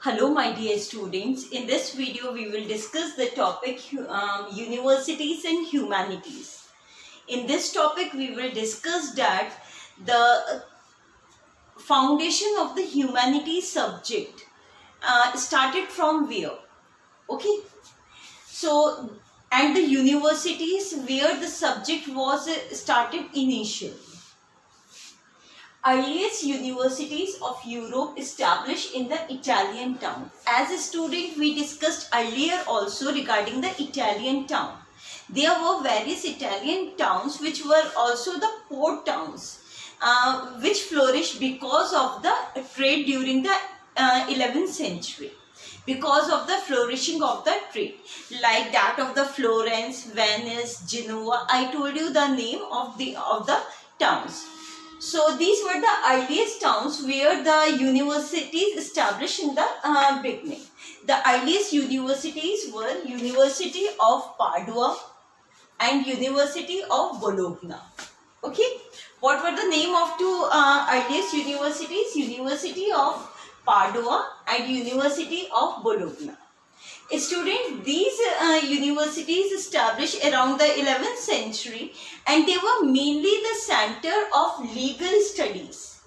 Hello my dear students, in this video we will discuss the topic universities and humanities. In this topic we will discuss that the foundation of the humanities subject started from where, okay. So, and the universities where the subject was started initially. Earliest universities of Europe established in the Italian town. As a student, we discussed earlier also regarding the Italian town. There were various Italian towns which were also the port towns, which flourished because of the trade during the 11th century. Because of the flourishing of the trade, like that of the Florence, Venice, Genoa. I told you the name of the towns. So these were the earliest towns where the universities established in the beginning. The earliest universities were University of Padua and University of Bologna. Okay, what were the name of two earliest universities? University of Padua and University of Bologna. Students, these universities established around the 11th century and they were mainly the center of legal studies.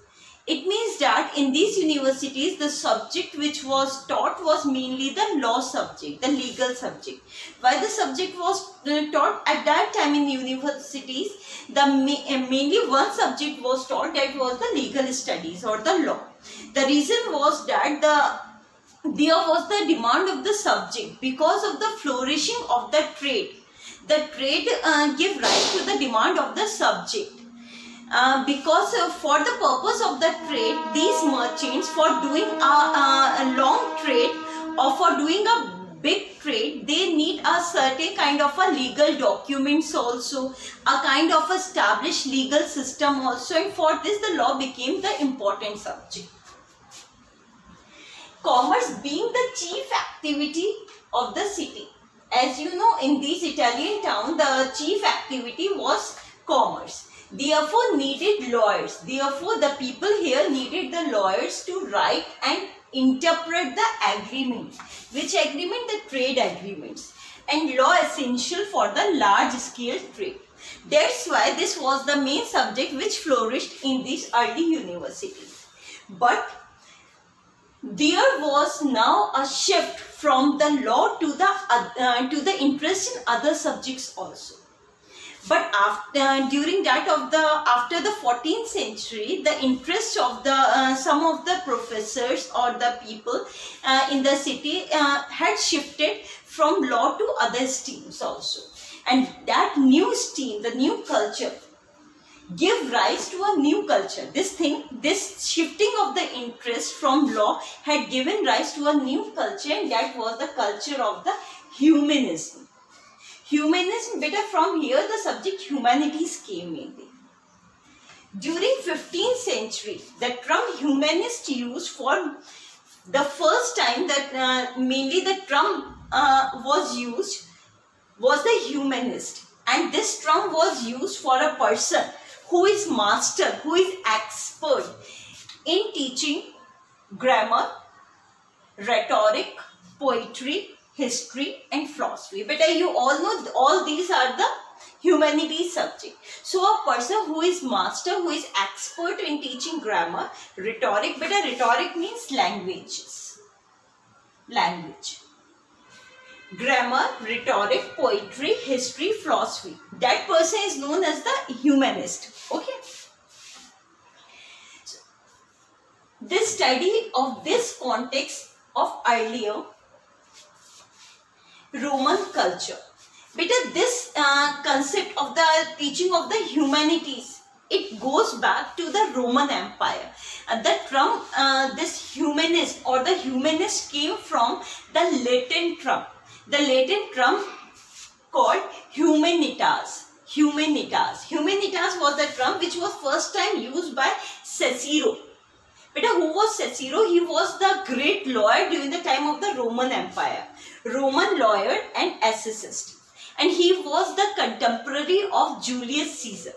It means that in these universities the subject which was taught was mainly the law subject, the legal subject. Why the subject was taught at that time in universities, mainly one subject was taught, that was the legal studies or the law. The reason was that there was the demand of the subject because of the flourishing of the trade. The trade gave rise to the demand of the subject. Because for the purpose of the trade, these merchants, for doing a long trade or for doing a big trade, they need a certain kind of a legal documents also, a kind of established legal system also, and for this the law became the important subject. Commerce being the chief activity of the city. As you know, in this Italian town, the chief activity was commerce. Therefore, needed lawyers. Therefore, the people here needed the lawyers to write and interpret the agreement. Which agreement? The trade agreements. And law essential for the large-scale trade. That's why this was the main subject which flourished in these early universities. But there was now a shift from the law to the interest in other subjects also. But during that after the 14th century, the interest of the some of the professors or the people in the city had shifted from law to other streams also, and that new stream, the new culture, give rise to a new culture. This shifting of the interest from law had given rise to a new culture, and that was the culture of the humanism. Humanism, better from here the subject humanities came mainly. During 15th century, the term humanist used for the first time, that mainly the term was used was the humanist, and this term was used for a person who is master, who is expert in teaching grammar, rhetoric, poetry, history and philosophy. But you all know all these are the humanities subject. So a person who is master, who is expert in teaching grammar, rhetoric, but rhetoric means language. Grammar, rhetoric, poetry, history, philosophy. That person is known as the humanist. Okay. So, this study of this context of earlier Roman culture. Because this concept of the teaching of the humanities, it goes back to the Roman Empire. The term, this humanist or the humanist came from the Latin term. The Latin term called humanitas. Humanitas was the term which was first time used by Cicero. But who was Cicero? He was the great lawyer during the time of the Roman Empire. Roman lawyer and essayist. And he was the contemporary of Julius Caesar.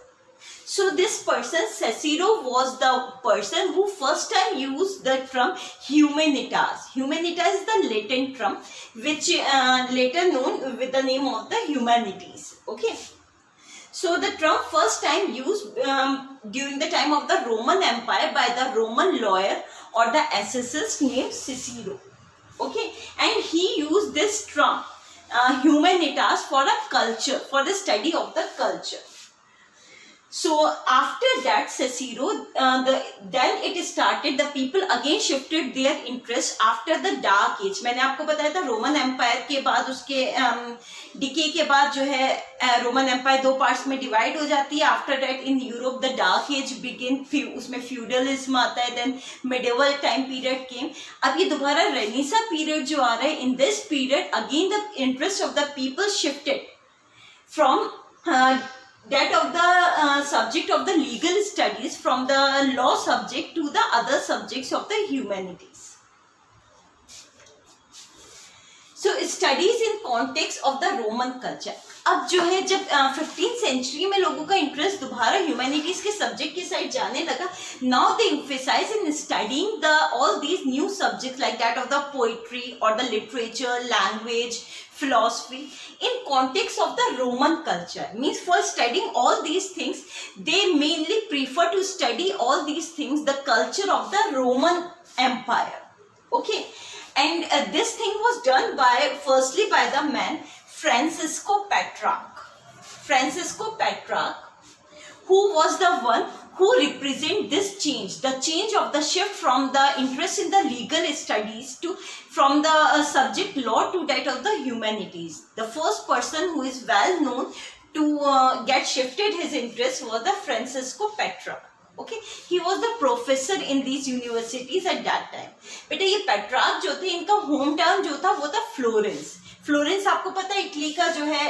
So this person, Cicero, was the person who first time used the term humanitas. Humanitas is the Latin term which later known with the name of the humanities. Okay. So the term first time used during the time of the Roman Empire by the Roman lawyer or the essayist named Cicero. Okay, and he used this term humanitas for a culture, for the study of the culture. So after that Cicero, then it started, the people again shifted their interest after the dark age. मैंने आपको बताया था Roman empire के बाद, उसके decay के बाद जो है रोमन एम्पायर दो पार्ट्स में डिवाइड हो जाती है. After that in Europe the dark age begin, उसमें फ्यूडलिज्म आता है, then medieval time period came. अब ये दोबारा रेनेसा पीरियड जो आ रहा है, in this period again the interest of the people shifted from that of the subject of the legal studies, from the law subject to the other subjects of the humanities. So studies in context of the Roman culture. अब जो है जब 15th century में लोगों का interest दोबारा humanities के subject की साइड जाने लगा, now they emphasize in studying the all these new subjects like that of the poetry और the literature, language, philosophy in context of the Roman culture. Means for studying all these things, they mainly prefer to study all these things, the culture of the Roman Empire. Okay, and this thing was done by, firstly by the man Francisco Petrarch. Francisco Petrarch, who was the one who represent this change, the change of the shift from the interest in the legal studies to from the subject law to that of the humanities. The first person who is well known to get shifted his interest was the Francisco Petrarch. Okay, he was the professor in these universities at that time. बेटा ये Petrarch जो थे, इनका home town जो था वो था Florence. Florence आपको पता है इटली का जो है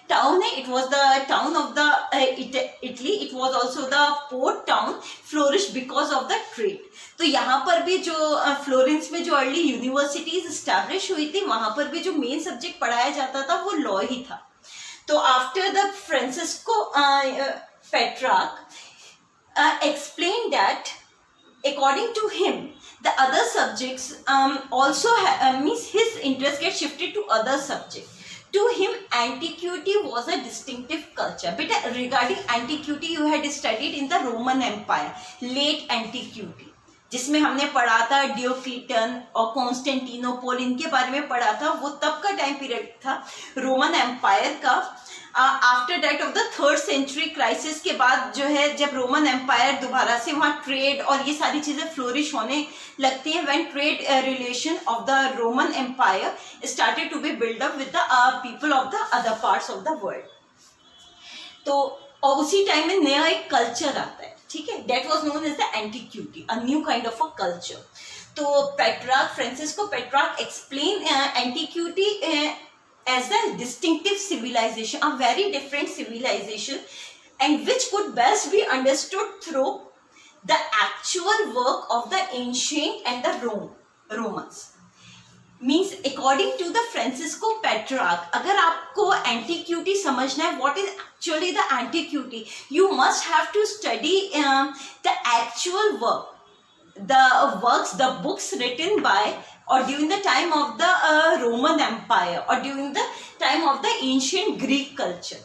टाउन है. It was the town of the Italy. It was also the port town, flourish because of the trade. तो यहाँ पर भी जो फ्लोरेंस में जो अर्ली यूनिवर्सिटीज स्टैब्लिश हुई थी, वहां पर भी जो मेन सब्जेक्ट पढ़ाया जाता था वो लॉ ही था. तो after the Francisco Petrarch explained that according to him the other subjects also means his interest gets shifted to other subjects. To him antiquity was a distinctive culture. But regarding antiquity you had studied in the Roman Empire, late antiquity, जिसमें हमने पढ़ा था डियोक्लिटन और Constantinople, इनके बारे में पढ़ा था. वो तब का टाइम पीरियड था रोमन एम्पायर का. After that of the 3rd century crisis के बाद जो है, जब रोमन एम्पायर दोबारा से वहाँ ट्रेड और ये सारी चीज़ें फ्लोरिश होने लगती हैं, when trade relation of the Roman Empire started to be build up with the people of the other parts of the world. तो और उसी टाइम में नया एक कल्चर आता है. ठीक है, that was known as the antiquity, a new kind of a culture. तो Petrarch, Francesco Petrarch explain antiquity as a distinctive civilization, a very different civilization, and which could best be understood through the actual work of the ancient and the Romans. Means according to the Francisco Petrarch, अगर आपको antiquity समझना है, what is actually the antiquity, you must have to study the actual work, the works, the books written by or during the time of the Roman Empire or during the time of the ancient Greek culture.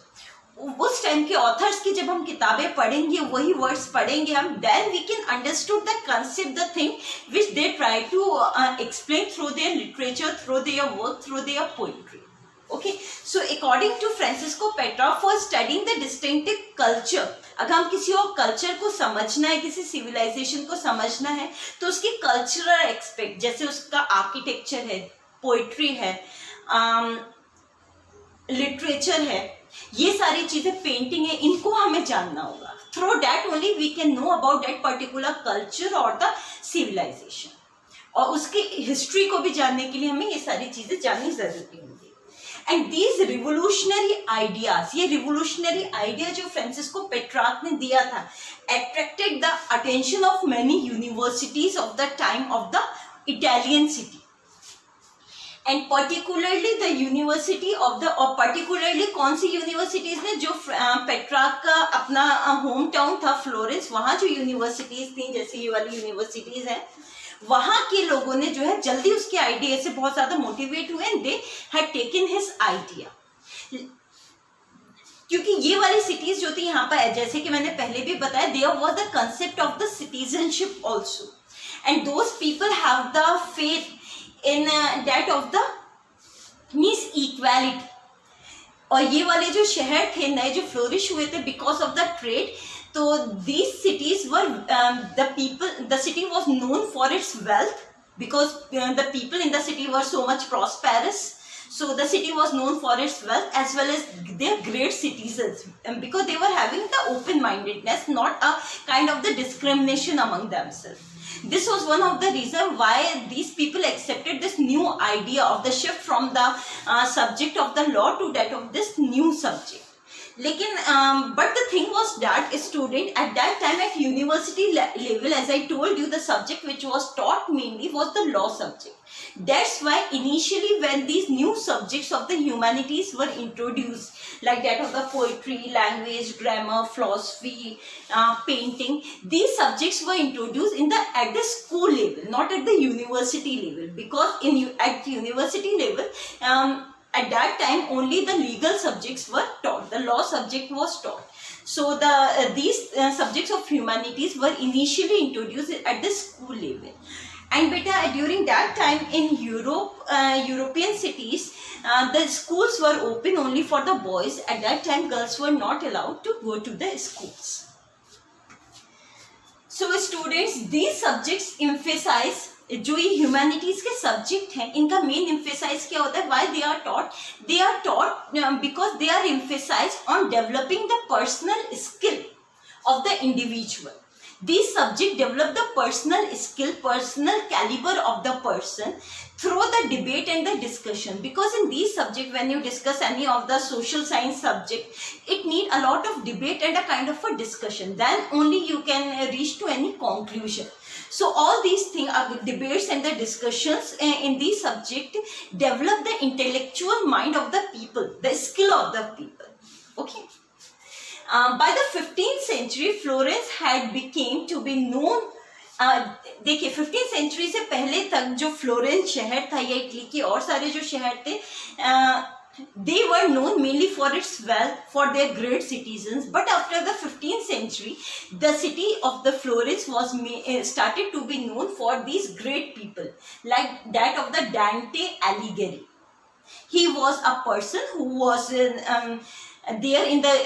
उस time के authors की जब हम किताबें पढ़ेंगे, वही words पढ़ेंगे हम, then we can understood the concept, the thing which they try to explain through their literature, through their work, through their poetry. Okay, so according to Francisco Petrarch, for studying the distinctive culture, अगर हम किसी और culture को समझना है, किसी civilisation को समझना है, तो उसकी कल्चरल एक्सपेक्ट, जैसे उसका आर्किटेक्चर है, पोइट्री है, लिटरेचर है, ये सारी चीजें, पेंटिंग है, इनको हमें जानना होगा. Through that only we can know about that particular culture और द सिविलाइजेशन. और उसकी हिस्ट्री को भी जानने के लिए हमें ये सारी चीजें जाननी जरूरी होगी. एंड दीज रिवोल्यूशनरी आइडियाज, ये रिवोल्यूशनरी आइडिया जो फ्रांसिस्को पेट्रार्क ने दिया था, attracted the attention of many universities of the time of the Italian city. And particularly the university of the, और पर्टिकुलरली कौन सी यूनिवर्सिटीज ने, जो पेट्रार्क का अपना होम टाउन था फ्लोरेंस, वहाँ जो यूनिवर्सिटीज थी जैसे ये वाली यूनिवर्सिटीज हैं, वहाँ के लोगों ने जो है जल्दी उसके आइडिया से बहुत ज़्यादा मोटिवेट हुए and they had taken his idea. क्योंकि ये वाली सिटीज जो थी यहाँ पर, जैसे कि मैंने पहले भी बताया, there was the concept of the citizenship also, and those people have the faith in that of the means equality. और ये वाले जो शहर थे नए जो फ्लोरिश हुए थे बिकॉज ऑफ द ट्रेड, तो these cities were the city was known for its wealth because the people in the city were so much prosperous. So the city was known for its wealth as well as their great citizens, because they were having the open-mindedness, not a kind of the discrimination among themselves. This was one of the reasons why these people accepted this new idea of the shift from the subject of the law to that of this new subject. लेकिन but the thing was that student at that time at university level, as I told you, the subject which was taught mainly was the law subject. That's why initially when these new subjects of the humanities were introduced, like that of the poetry, language, grammar, philosophy, painting, these subjects were introduced at the school level, not at the university level, because at university level at that time only the legal subjects were taught, the law subject was taught. So these subjects of humanities were initially introduced at the school level. And beta, during that time in European cities, the schools were open only for the boys. At that time girls were not allowed to go to the schools. So students, these subjects emphasize, जो ये humanities के subject हैं इनका main emphasise क्या होता है, why they are taught because they are emphasise on developing the personal skill of the individual. These subjects develop the personal skill, personal caliber of the person through the debate and the discussion. Because in these subjects, when you discuss any of the social science subject, it need a lot of debate and a kind of a discussion. Then only you can reach to any conclusion. So all these things are debates and the discussions in these subjects develop the intellectual mind of the people, the skill of the people. Okay. By the 15th century, Florence had became to be known. देखिए 15th century से पहले तक जो Florence शहर था या Italy के और सारे जो शहर थे, they were known mainly for its wealth, for their great citizens. But after the 15th century, the city of the Florence was started to be known for these great people, like that of the Dante Alighieri. He was a person who was there in the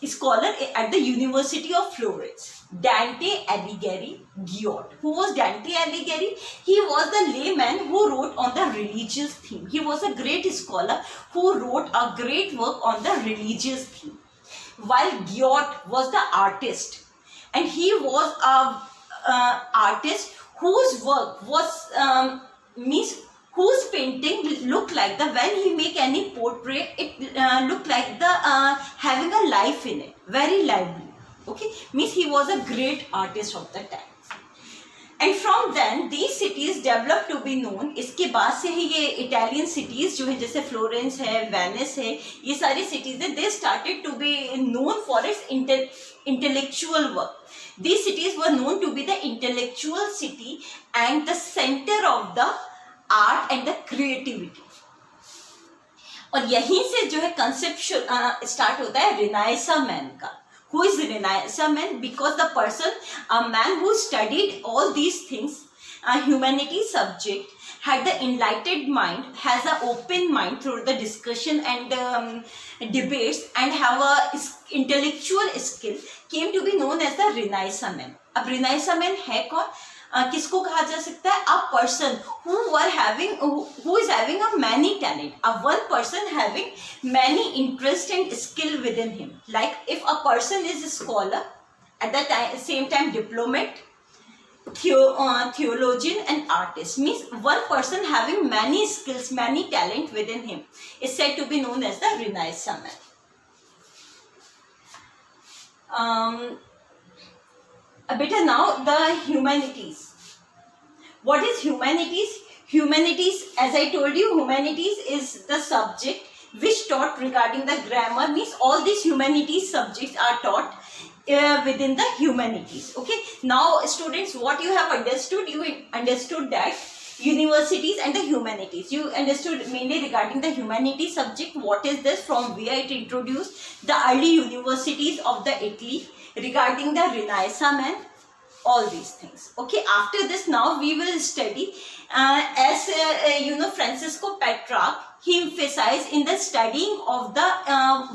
scholar at the University of Florence. Dante Alighieri Giotto. Who was Dante Alighieri? He was the layman who wrote on the religious theme. He was a great scholar who wrote a great work on the religious theme. While Giotto was the artist, and he was a artist whose work was whose painting looked like the, when he make any portrait, it looked like the having a life in it, very lively. Okay, means he was a great artist of the time. And from then these cities developed to be known. इसके बाद से ही ये Italian cities जो है, जैसे Florence है, Venice है, ये सारी cities है, they started to be known for its intellectual work. These cities were known to be the intellectual city and the center of the art and the creativity. और यहीं से जो है कंसेप्ट स्टार्ट होता है रिनाइसा मैन का. Who is रिनाइसा man? Because the person, a man who studied all these things, humanity subject, had the enlightened mind, has an open mind through the discussion and debates, and have a intellectual skill, came to be known as the Renaissance man. अब Renaissance man है कौन? किसको कहा जा सकता है? A person who is having a many talent, a one person having many interest and skill within him. Like if a person is a scholar, at the same time diplomat, theologian and artist, means one person having many skills, many talent within him is said to be known as the Renaissance man. Better now the humanities. What is humanities? Humanities, as I told you, humanities is the subject which taught regarding the grammar, means all these humanities subjects are taught within the humanities. Okay, now students, what you have understood, you understood that universities and the humanities, you understood mainly regarding the humanities subject, what is this, from where it introduced, the early universities of the Italy, regarding the Renaissance man, all these things. Okay, after this now we will study as you know, Francisco Petrarch, he emphasized in the studying of the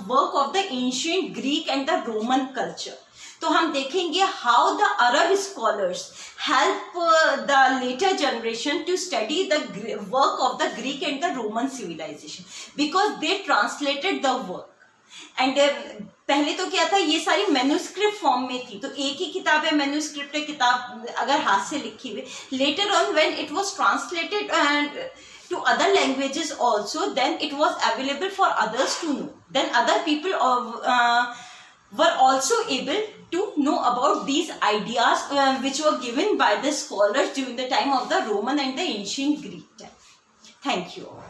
work of the ancient Greek and the Roman culture. तो हम देखेंगे how the Arab scholars help the later generation to study the work of the Greek and the Roman civilization, because they translated the work. And पहले तो क्या था, ये सारी manuscript form में थी, तो एक ही किताब है, मैन्युस्क्रिप्ट है, किताब अगर हाथ से लिखी हुई. Later on when it was translated to other languages also, then it was available for others to know. Then other people were also able to know about these ideas which were given by the scholars during the time of the Roman and the ancient Greek time. Thank you all.